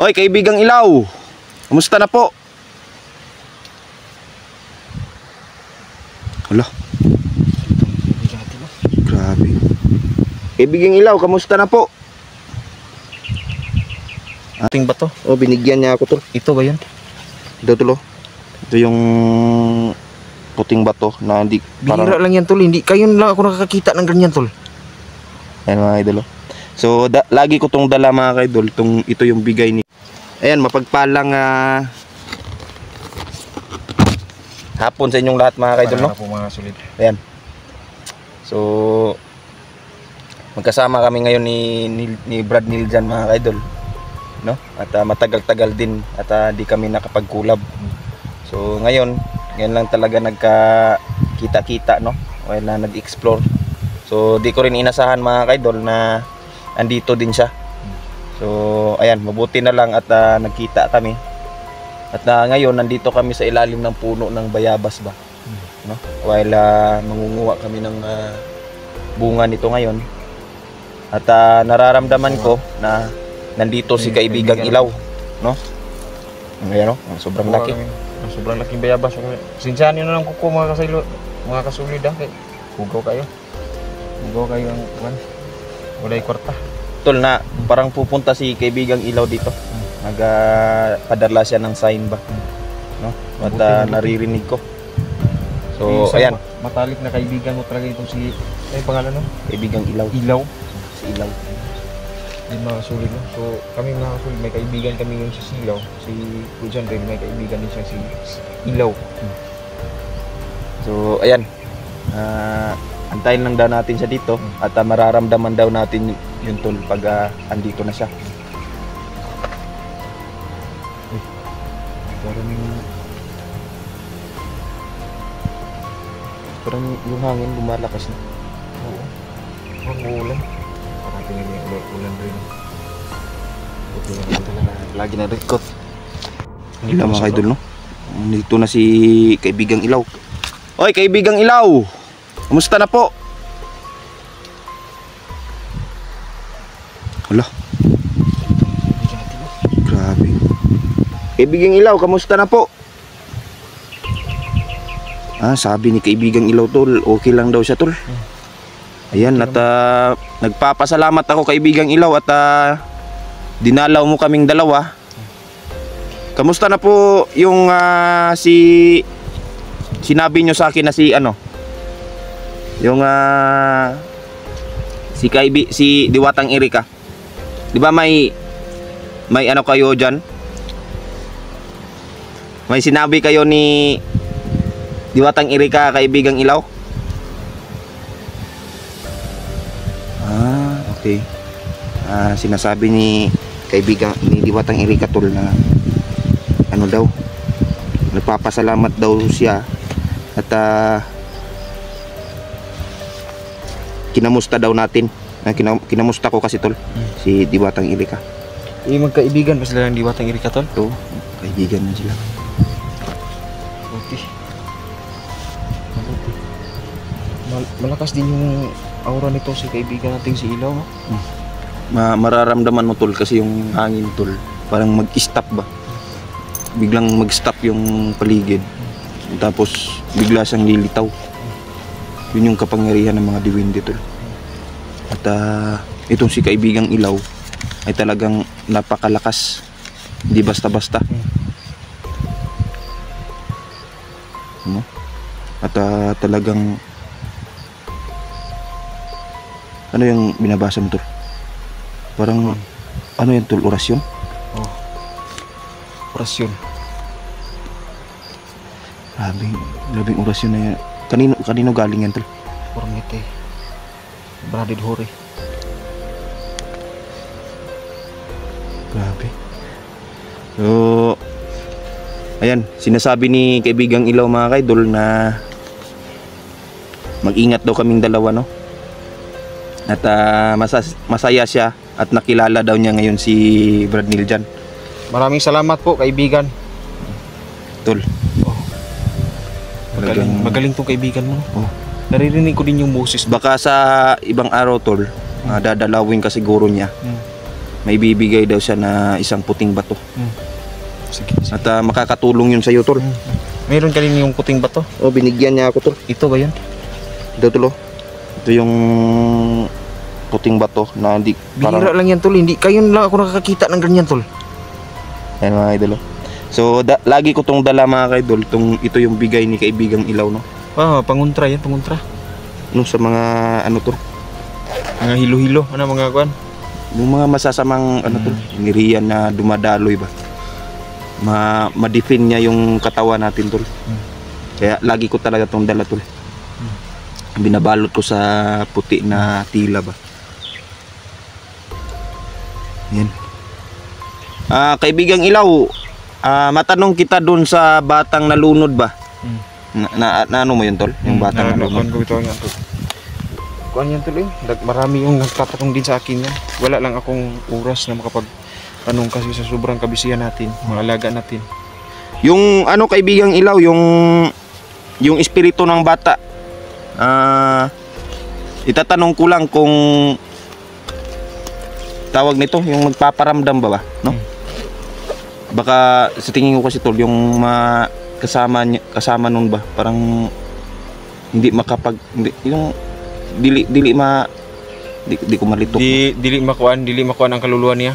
Oy, kaibigang Ilaw. Kumusta na po? Hala. Grabe. Kaibigang Ilaw, kamusta na po? Ating ba to? Oh, binigyan niya ako tol. Ito ba yun? Ito tol. Ito yung puting bato na hindi Bihira lang yan tol. Hindi kayo lang ako nakakakita ng ganyan tol. Ayan mga idol. So lagi ko tong dala mga idol. Ito yung bigay ni. Ayan, mapagpalang hapon sa inyong lahat mga idol, no? Po mga sulit. Ayan. So magkasama kami ngayon ni Brad Niljan mga idol, no? At matagal-tagal din at di kami nakapag-collab. So ngayon lang talaga nagka-kita-kita, no? O na nag-explore. So di ko rin inasahan mga idol na andito din siya. So ayan, mabuti na lang at nagkita kami. At ngayon nandito kami sa ilalim ng puno ng bayabas ba, no? While mangunguha kami ng bunga nito ngayon. At nararamdaman ko na nandito si kaibigang Ilaw, no? Ayan, no? Sobrang laki. Sobrang laking bayabas. Sinsyahan nyo na lang kuko mga kasaylo, mga kasulid kay hugaw kayo. Hugaw kayo ang walay kwarta. Tol na parang pupunta si kaibigang Ilaw dito. Nagpadala siya ng sign ba, no? At naririnig ko. So ayan, matalik na kaibigan mo talaga itong si pangalan no? Kaibigang Ilaw. Si Ilaw. Yung mga kasulid no? So kami mga kasulid, may kaibigan kami yung si Silaw. Si Kujan rin may kaibigan din siya si Ilaw. So ayan, antayin lang daw natin siya dito at mararamdaman daw natin yung tol pag andito na siya. Parang yung hangin lumalakas na. Oo. Ang ulan. Parang tingin yung ulan rin. Buti lang talaga. Lagi na record. Ilaw mga idol, no? Dito na si kaibigang Ilaw. Oy, kaibigang Ilaw. Kumusta na po? Hala. Grabe. Kaibigang Ilaw, kamusta na po? Sabi ni kaibigang Ilaw tol, okay lang daw siya tol. Ayan, at nagpapasalamat ako kaibigang Ilaw at dinalaw mo kaming dalawa. Kamusta na po yung sinabi nyo sa akin na si yung si Diwatang Erika. 'Di ba may ano kayo diyan? May sinabi kayo ni Diwatang Erika kaibigang Ilaw? Okay. Sinasabi ni kaibigang ni Diwatang Erika tol na ano daw, nagpapasalamat daw siya at kinamusta daw natin. Kinamusta ko kasi tol si Diwatang Erika. Magkaibigan ba sila ng Diwatang Erika tol? Oo, kaibigan na sila. Okay. Malakas din yung aura nito si kaibigan nating si Ilaw. Mararamdaman mo tol kasi yung hangin tol parang mag-stop ba, biglang mag-stop yung paligid tapos bigla siyang lilitaw. Yun yung kapangyarihan ng mga diwind tol. At itong si kaibigang Ilaw ay talagang napakalakas, hindi basta-basta, no? At talagang ano yung binabasa mo tol? Parang ano yan tol, orasyon? Oh. Orasyon. Labing orasyon na yan. Kanino galing yan tol? Ormete. Bradid Hori. Grabe. So ayan, sinasabi ni kaibigang Ilaw mga kaidol na mag-ingat daw kaming dalawa, no? At masaya siya at nakilala daw niya ngayon si Brad Niljan. Maraming salamat po kaibigan. Tol. Magaling tong kaibigan mo. Oh. Naririnig ko din yung boses. Baka sa ibang araw tol, dadalawin ka siguro niya. may bibigay daw siya na isang puting bato. Sige. At makakatulong yun sa iyo, tol. Meron ka rin yung puting bato. Oh, binigyan niya ako, tol. Ito ba yun? Ito, tol. Ito yung puting bato na hindi Bihira lang yan, tol. Hindi kayo lang ako nakakakita ng ganyan, tol. Ayan, mga idol. So, lagi ko tong dala, mga kaidol. Ito yung bigay ni kaibigang Ilaw, no? Panguntra yan, panguntra. No, sa mga ano to, Mga hilo-hilo, mga kuan. yung mga masasamang ano to, ngirian na dumadaloy ba. Ma-defend niya yung katawan natin, tol. Kaya lagi ko talaga tong dala, tol. Binabalot ko sa puti na tila ba. Yan. Kaibigang Ilaw, matanong kita dun sa batang nalunod ba? Na ano mo yun, tol? Yung batang nalunod. Kuan yan, tol. Marami yung nagtatanong din sa akin yan. Wala lang akong oras na makapagtanong kasi sa sobrang kabisihan natin, mga alaga natin. Yung ano, kaibigang Ilaw, yung espiritu ng bata. Itatanong ko lang kung tawag nito, yung magpaparamdam ba, no? Baka sa tingin ko kasi, tol, yung kasama nun ba, parang hindi yung dili ko malitok. Dili makuan ang kaluluwa niya.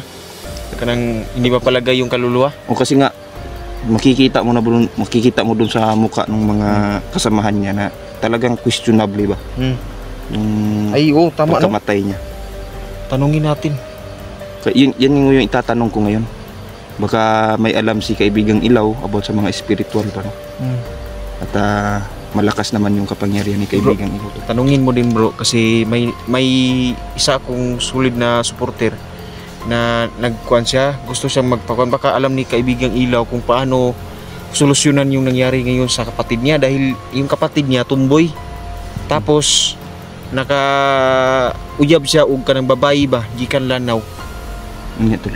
Kanang hindi mapalagay yung kaluluwa. O kasi nga makikita mo dun sa mukha ng mga kasamahan niya na talagang questionable ba. Yung Tama, no? pagkamatay niya. Tanungin natin. Yan yung itatanong ko ngayon. Baka may alam si kaibigang Ilaw about sa mga spiritual pa, no? At malakas naman yung kapangyarihan ni kaibigang Ilaw. Tanungin mo din, bro, kasi may isa akong solid na supporter na nagkuan siya, gusto siyang magpakuan. Baka alam ni kaibigang Ilaw kung paano solusyonan yung nangyari ngayon sa kapatid niya, dahil yung kapatid niya tumboy. Tapos naka-uyab siya og kanang babae ba, gikan lanaw.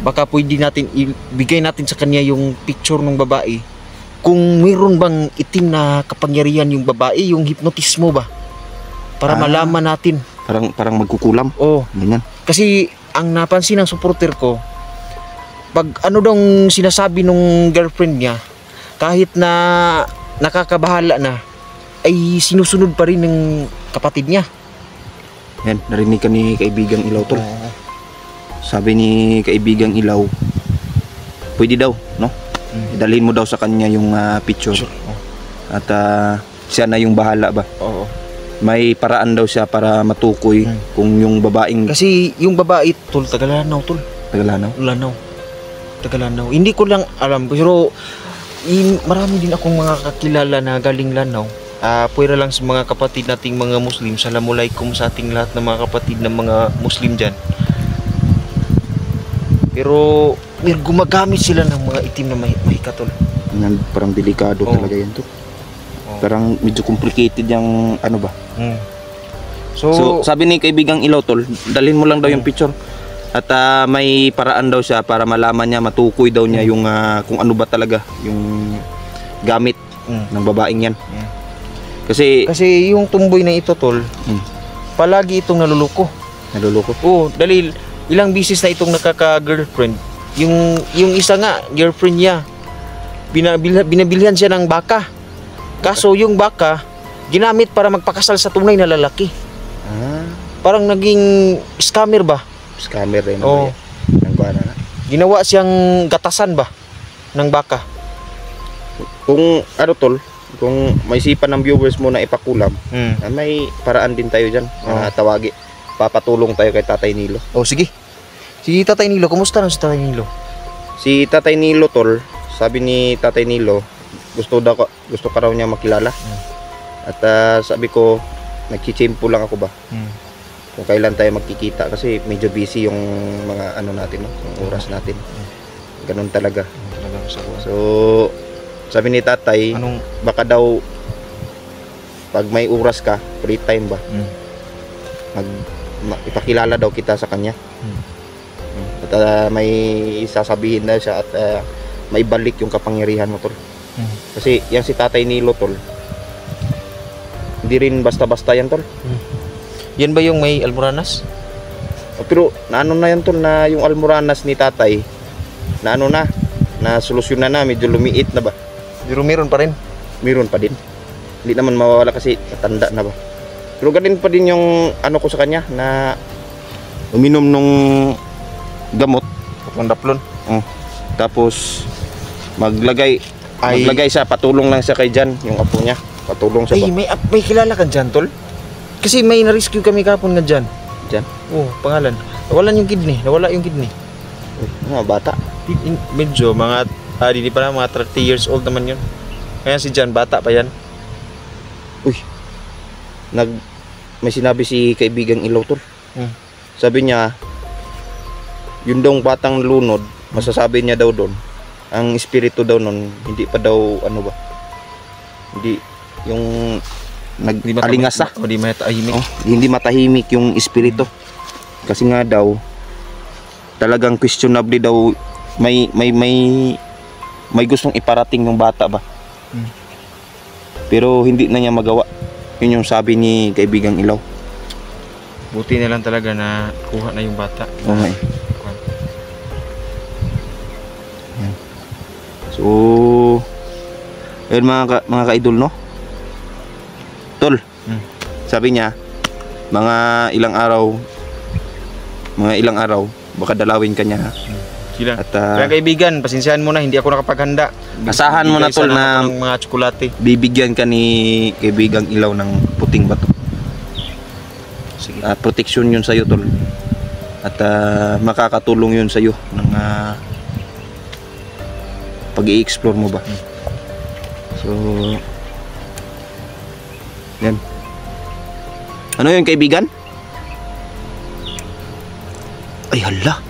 Baka pwede natin ibigay natin sa kanya yung picture ng babae. Kung mayroon bang itim na kapangyarihan yung babae, yung hypnotismo ba? Para malaman natin. Parang magkukulam. Ganyan. Kasi ang napansin ng supporter ko, pag ano daw sinasabi nung girlfriend niya, kahit na nakakabahala na, ay sinusunod pa rin ng kapatid niya. Yan, narinig ka ni kaibigang Ilaw, tol. Sabi ni kaibigang Ilaw, pwede daw, no? Dalhin mo daw sa kanya yung picture. At siya na yung bahala ba? May paraan daw siya para matukoy kung yung babaeng... Kasi yung babae, tol, Tagalanaw, tol. Tagalanaw. Hindi ko lang alam, pero marami din akong mga kakilala na galing Lanao. Pwera lang sa mga kapatid nating mga Muslim. Assalamualaikum sa ating lahat ng mga kapatid ng mga Muslim dyan. Pero gumagamit sila ng mga itim na mahika, tol. Parang delikado talaga yan, tol. Parang medyo complicated yung ano ba. So sabi ni kaibigang Ilaw, tol, dalhin mo lang daw yung picture. At may paraan daw siya para malaman niya, matukoy daw niya yung kung ano ba talaga yung gamit ng babaeng yan. Kasi yung tumboy na ito, tol, palagi itong naluloko. Dahil ilang bisis na itong nakaka-girlfriend. Yung isa nga, girlfriend niya, binabilhan siya ng baka. Kaso yung baka, ginamit para magpakasal sa tunay na lalaki. Parang naging scammer ba? Scammer rin. Ginawa siyang gatasan ba ng baka. Kung ano, tol, kung may sipan ng viewers mo na ipakulam, may paraan din tayo dyan. Tawagi. Papatulong tayo kay Tatay Nilo. Sige. Si Tatay Nilo, kumusta na si Tatay Nilo? Si Tatay Nilo, tol, sabi ni Tatay Nilo, gusto ka raw niya makilala. At sabi ko, nagchitsimpo lang ako ba? Kung kailan tayo magkikita, kasi medyo busy yung mga ano natin, no? Yung oras natin. Ganun talaga. So, sabi ni Tatay, baka daw pag may oras ka, free time ba? Ipakilala daw kita sa kanya. At may sasabihin na siya at may balik yung kapangyarihan mo, tol. Kasi yan si Tatay Nilo, tol, hindi rin basta-basta yan, tol. Yan ba yung may almoranas? Pero naano na yun tol, na yung almoranas ni tatay, na ano na solusyon na medyo lumiit na ba? Pero meron pa rin. Meron pa din. Hindi naman mawawala kasi matanda na ba. Pero ganun pa din yung ano ko sa kanya na uminom nung gamot. Pandaplon. Tapos maglagay siya, patulong lang siya kay Jan, yung apo niya. Patulong siya Ay, ba? may kilala ka dyan, tol? Kasi may na-rescue kami kapon nga dyan. Jan? Oo, pangalan. Nawala yung kidney. Bata. Medyo, hindi pa na, mga 30 years old naman yun. Kaya si Jan, bata pa yan. May sinabi si kaibigang Ilaw tol. Sabi niya, yun daw batang lunod, masasabi niya daw doon, ang espiritu daw nun, hindi pa daw ano ba? Hindi yung nag-alingas na. Hindi matahimik. Hindi matahimik yung espiritu. Kasi nga daw talagang questionable daw, may gustong iparating yung bata ba. Pero hindi na niya magawa. Yun yung sabi ni kaibigang Ilaw. Buti na lang talaga na kuha na yung bata. Okay. Yan. So, ayun mga ka-idol, no? Tol, sabi niya, mga ilang araw, baka dalawin ka niya. Sila. At kaya kaibigan, pasensyahan mo na, hindi ako nakapaghanda. asahan mo na tol na ng mga tsokolate. bibigyan ka ni kaibigang Ilaw ng puting bato. Sige. Protection yun sa'yo tol. At makakatulong yun sa'yo ng pag-i-explore mo ba. So, yan. Ano yun kaibigan? Ay hala.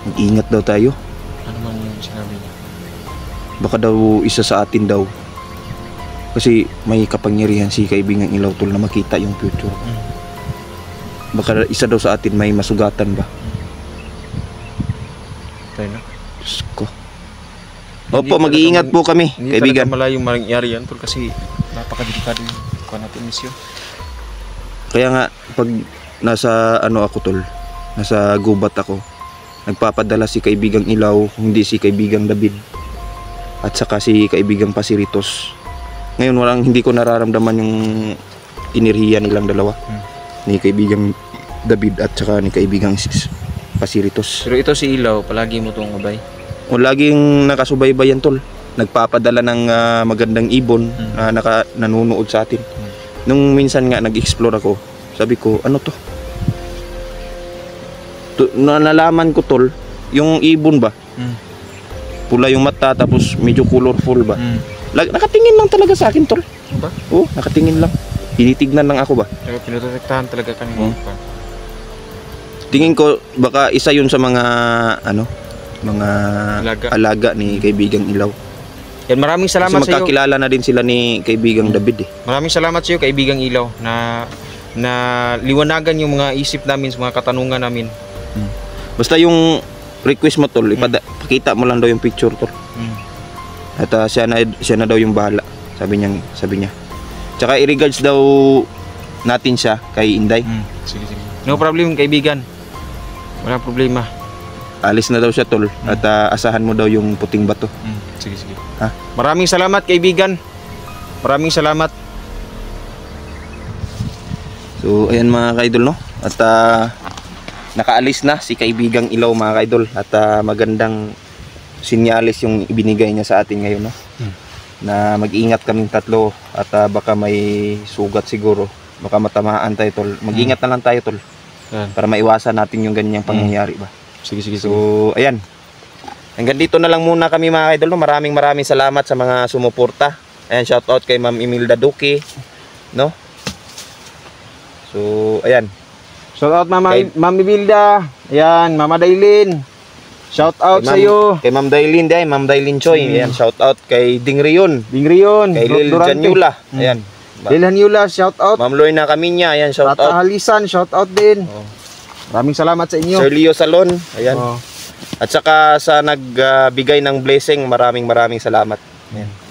Mag-ingat daw tayo. Ano man yung sinabi niya? Baka daw isa sa atin daw. Kasi may kapangyarihan si kaibigang Ilaw tol na makita yung future. Baka isa daw sa atin may masugatan ba? Tayo na. Diyos ko. Opo, mag-iingat po kami, Hindi kaibigan. talaga malayong mangyari yan tol kasi napakadelikado yung kuha natin misyon. Kaya nga, pag nasa ano ako tol, nasa gubat ako, nagpapadala si kaibigang Ilaw, hindi si kaibigang David. At saka si kaibigang Pasiritos. Ngayon hindi ko nararamdaman yung enerhiya nilang dalawa. Ni kaibigang David at saka ni kaibigang Pasiritos. Pero ito si Ilaw, palagi mo itong abay. O laging nakasubaybayan tol. Nagpapadala ng magandang ibon na nanunood sa atin. Nung minsan nga nag-explore ako, sabi ko, ano to? Nalaman ko tol, yung ibon ba? Pula yung mata tapos medyo colorful ba? Nakatingin lang talaga sa akin tol. Ba? Oo, nakatingin lang. Tinitignan lang ako ba? Pero pinuprotektahan talaga kami. Tingin ko baka isa yun sa mga mga alaga ni kaibigang Ilaw. Yan, maraming salamat Kasi sa iyo. magkakilala na din sila ni kaibigang David eh. Maraming salamat sa iyo kaibigang Ilaw na liwanagan yung mga isip namin sa mga katanungan namin. Basta yung request mo tol, ipakita mo lang daw yung picture tol. At siya na daw yung bahala, sabi niya. Tsaka i-regards daw natin siya kay Inday. Sige. No problem kaibigan. Walang problema. Alis na daw siya tol at asahan mo daw yung puting bato. Sige. Ha? Maraming salamat kaibigan. Maraming salamat. So ayan mga kaidol no. At nakaalis na si kaibigang Ilaw mga kaidol. At magandang sinyalis yung ibinigay niya sa atin ngayon no. Na mag-ingat kaming tatlo at baka may sugat siguro. Baka matamaan tayo tol. Mag-ingat na lang tayo tol. Para maiwasan natin yung ganyang pangyayari ba. Sige. So ayan. Hanggang dito na lang muna kami mga idol no. Maraming salamat sa mga sumuporta. Ayan, shout out kay Ma'am Imelda Duque, no? So ayan. Shout out Ma'am Imelda. Ayan, Mama Daylin. Shout out sa iyo. Kay Ma'am Daylin Ma'am Daylin Choi. Ayan, shout out kay Ding Rion. Kay Lil Janyula. Ayan. Lil Janyula, shout out. Ma'am Lorna Kaminya, ayan, shout out. Tata Halisan, shout out din. Maraming salamat sa inyo. Sir Leo Salon, ayan. At saka sa nagbigay ng blessing, maraming salamat. Ayan.